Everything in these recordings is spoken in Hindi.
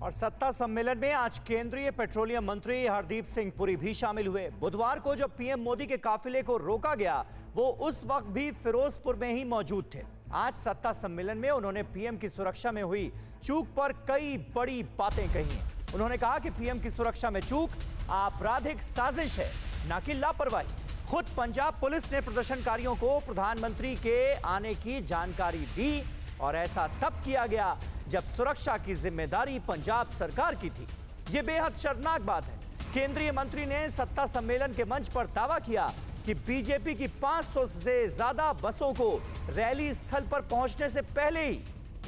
और सत्ता सम्मेलन में आज केंद्रीय पेट्रोलियम मंत्री हरदीप सिंह पुरी भी शामिल हुए। बुधवार को जब पीएम मोदी के काफिले को रोका गया, वो उस वक्त भी फिरोजपुर में ही मौजूद थे। आज सत्ता सम्मेलन में उन्होंने पीएम की सुरक्षा में हुई चूक पर कई बड़ी बातें कही हैं। उन्होंने कहा कि पीएम की सुरक्षा में चूक आपराधिक साजिश है, न कि लापरवाही। खुद पंजाब पुलिस ने प्रदर्शनकारियों को प्रधानमंत्री के आने की जानकारी दी और ऐसा तब किया गया जब सुरक्षा की जिम्मेदारी पंजाब सरकार की थी। यह बेहद शर्मनाक बात है। केंद्रीय मंत्री ने सत्ता सम्मेलन के मंच पर दावा किया कि बीजेपी की 500 से ज्यादा बसों को रैली स्थल पर पहुंचने से पहले ही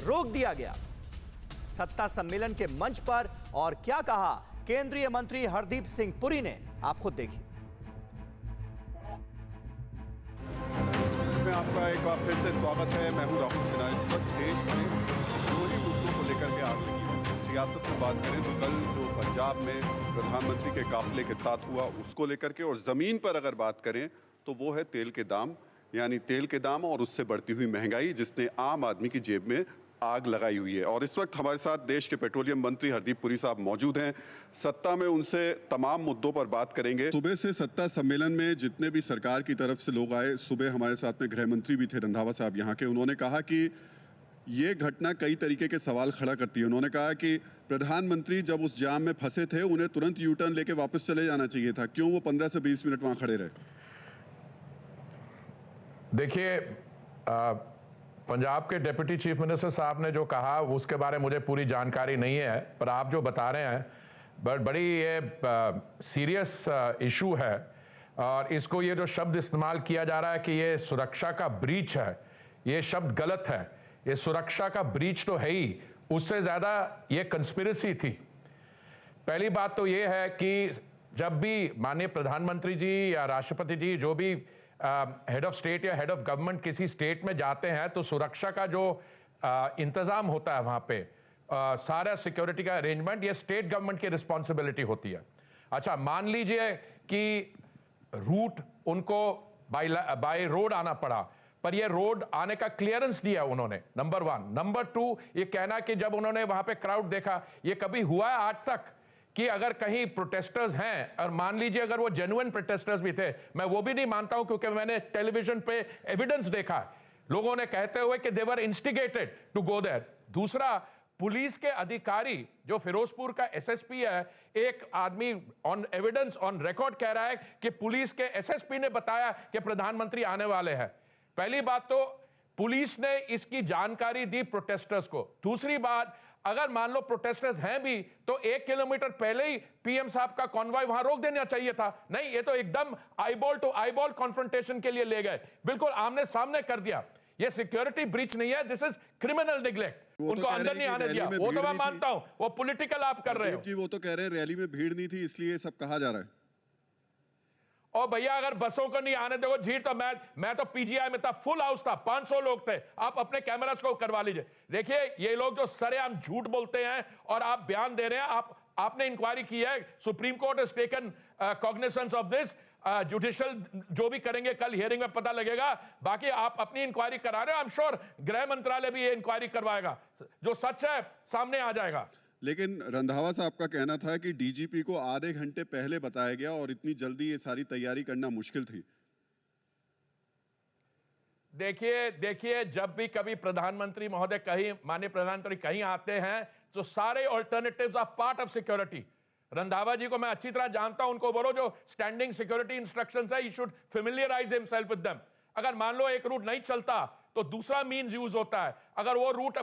रोक दिया गया। सत्ता सम्मेलन के मंच पर और क्या कहा केंद्रीय मंत्री हरदीप सिंह पुरी ने, आप खुद देखिए। मैं आपका एक बार फिर से स्वागत है। मैं हूं राहुल सिन्हा। इस वक्त देश में दो ही मुद्दों को लेकर के आज सियासत में बात करें तो कल जो पंजाब में प्रधानमंत्री के काफिले के साथ हुआ उसको लेकर के, और जमीन पर अगर बात करें तो वो है तेल के दाम, यानी तेल के दाम और उससे बढ़ती हुई महंगाई जिसने आम आदमी की जेब में आग लगाई हुई है। और इस वक्त हमारे साथ देश के पेट्रोलियम मंत्री हरदीप पुरी साहब मौजूद हैं। सत्ता में उनसे तमाम मुद्दों पर बात करेंगे। सुबह से सत्ता सम्मेलन में जितने भी सरकार की तरफ से लोग आए, सुबह हमारे साथ में गृह मंत्री भी थे रंधावा साहब यहाँ के, उन्होंने कहा कि ये घटना कई तरीके के सवाल खड़ा करती है। उन्होंने कहा कि प्रधानमंत्री जब उस जाम में फंसे थे उन्हें तुरंत यू टर्न लेके वापस चले जाना चाहिए था, क्यों वो 15 से 20 मिनट वहां खड़े रहे? देखिए, पंजाब के डिप्टी चीफ मिनिस्टर साहब ने जो कहा उसके बारे में मुझे पूरी जानकारी नहीं है, पर आप जो बता रहे हैं बड़ी ये सीरियस इशू है। और इसको ये जो शब्द इस्तेमाल किया जा रहा है कि ये सुरक्षा का ब्रीच है, ये शब्द गलत है। ये सुरक्षा का ब्रीच तो है ही, उससे ज़्यादा ये कंस्पिरेसी थी। पहली बात तो ये है कि जब भी माननीय प्रधानमंत्री जी या राष्ट्रपति जी जो भी हेड ऑफ स्टेट या हेड ऑफ गवर्नमेंट किसी स्टेट में जाते हैं तो सुरक्षा का जो इंतज़ाम होता है वहाँ पे सारा सिक्योरिटी का अरेंजमेंट ये स्टेट गवर्नमेंट की रिस्पॉन्सिबिलिटी होती है। अच्छा, मान लीजिए कि रूट उनको बाय रोड आना पड़ा, पर ये रोड आने का क्लियरेंस दिया उन्होंने, नंबर 1। नंबर 2, ये कहना कि जब उन्होंने वहां पे क्राउड देखा, ये कभी हुआ है आज तक कि अगर कहीं प्रोटेस्टर्स हैं और मान लीजिए अगर वो जेन्युइन प्रोटेस्टर्स भी थे, मैं वो भी नहीं मानता हूं क्योंकि मैंने टेलीविजन पे एविडेंस देखा लोगों ने कहते हुए कि दे वर इंस्टिगेटेड टू गो देयर। दूसरा, पुलिस के अधिकारी जो फिरोजपुर का एसएसपी है, एक आदमी ऑन एविडेंस ऑन रिकॉर्ड कह रहा है कि पुलिस के एसएसपी ने बताया कि प्रधानमंत्री आने वाले हैं। पहली बात तो पुलिस ने इसकी जानकारी दी प्रोटेस्टर्स को। दूसरी बात, अगर मान लो प्रोटेस्टर्स हैं भी तो 1 किलोमीटर पहले ही पीएम साहब का कॉन्वॉय वहां रोक देना चाहिए था। नहीं, ये तो एकदम आईबॉल टू आईबॉल कॉन्फ्रंटेशन के लिए ले गए, बिल्कुल आमने सामने कर दिया। ये सिक्योरिटी ब्रीच नहीं है, दिस इज क्रिमिनल निग्लेक्ट। उनको अंदर नहीं आने दिया, वो तो मैं मानता हूं, वो पॉलिटिकल आप कर रहे हो जी। वो तो कह रहे हैं रैली में भीड़ नहीं थी इसलिए सब कहा जा रहा है। और भैया अगर बसों को नहीं आने दोगे भीड़, तो मैं तो पीजीआई में था, फुल हाउस था, 500 लोग थे। आप अपने कैमरास को करवा लीजिए। देखिए, ये लोग जो सरेआम झूठ बोलते हैं और आप बयान दे रहे हैं, आपने इंक्वायरी की है, supreme court has taken cognizance of this, judicial जो भी करेंगे कल हियरिंग में पता लगेगा। बाकी आप अपनी इंक्वायरी करा रहे हो, आई एम श्योर गृह मंत्रालय भी ये इंक्वायरी करवाएगा, जो सच है सामने आ जाएगा। लेकिन रंधावा साहब का कहना था कि डीजीपी को आधे घंटे पहले बताया गया और इतनी जल्दी ये सारी तैयारी करना मुश्किल थी। देखिए, जब भी कभी प्रधानमंत्री महोदय कहीं, माननीय प्रधानमंत्री कहीं आते हैं तो सारे alternatives are part of security. Randhawa ji को मैं अच्छी तरह जानता हूं, उनको बोलो जो स्टैंडिंग सिक्योरिटी इंस्ट्रक्शंस है, he should familiarise himself with them. अगर मान लो एक रूट नहीं चलता तो दूसरा मीन्स यूज होता है, अगर वो रूट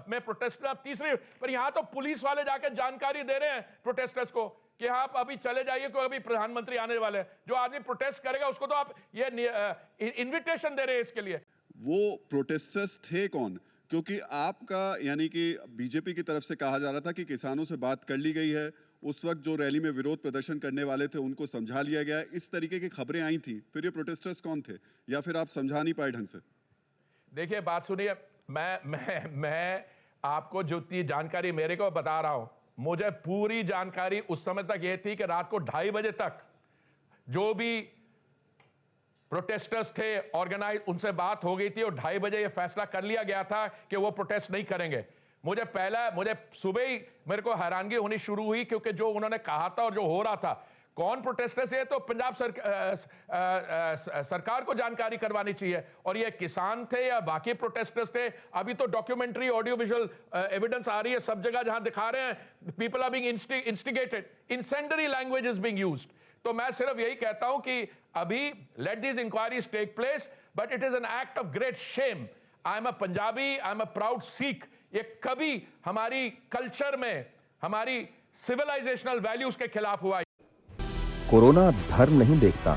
में प्रोटेस्टर तीसरी, पर यहां तो पुलिस वाले जाके जानकारी दे रहे हैं प्रोटेस्टर्स को कि आप अभी चले जाइए क्योंकि अभी प्रधानमंत्री आने वाले हैं। जो आदमी प्रोटेस्ट करेगा उसको तो आप ये इन्विटेशन दे रहे हैं इसके लिए। वो प्रोटेस्टर्स थे कौन? क्योंकि आपका यानी कि बीजेपी की तरफ से कहा जा रहा था कि किसानों से बात कर ली गई है, उस वक्त जो रैली में विरोध प्रदर्शन करने वाले थे उनको समझा लिया गया है, इस तरीके की खबरें आई थी। फिर ये प्रोटेस्टर्स कौन थे, या फिर आप समझा नहीं पाए ढंग से? देखिए, बात सुनिए, मैं आपको जो जानकारी मेरे को बता रहा हूं, मुझे पूरी जानकारी उस समय तक यह थी कि रात को 2:30 बजे तक जो भी प्रोटेस्टर्स थे ऑर्गेनाइज, उनसे बात हो गई थी और 2:30 बजे यह फैसला कर लिया गया था कि वो प्रोटेस्ट नहीं करेंगे। मुझे सुबह ही मेरे को हैरानगी होनी शुरू हुई, क्योंकि जो उन्होंने कहा था और जो हो रहा था, कौन प्रोटेस्टर्स है, तो पंजाब सरकार को जानकारी करवानी चाहिए। और ये किसान थे या बाकी प्रोटेस्टर्स थे, अभी तो डॉक्यूमेंट्री ऑडियो विजुअल एविडेंस आ रही है सब जगह जहां दिखा रहे हैं people are being instigated, incendiary language is being used. तो मैं सिर्फ यही कहता हूं कि अभी let this inquiries take place, but it is an act of great shame. I am a Punjabi, I am a proud Sikh. ये कभी हमारी कल्चर में, हमारी सिविलाइजेशनल वैल्यूज के खिलाफ हुआ। कोरोना धर्म नहीं देखता,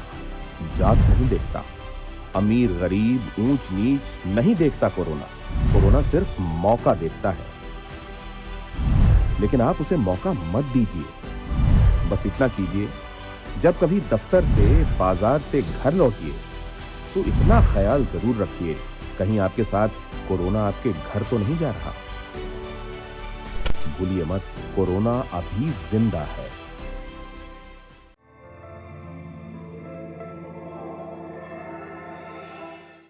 जात नहीं देखता, अमीर गरीब ऊंच नीच नहीं देखता। कोरोना सिर्फ मौका देखता है, लेकिन आप उसे मौका मत दीजिए। बस इतना कीजिए, जब कभी दफ्तर से, बाजार से घर लौटिए तो इतना ख्याल जरूर रखिए कहीं आपके साथ कोरोना आपके घर तो नहीं जा रहा। भूलिए मत, कोरोना अभी जिंदा है।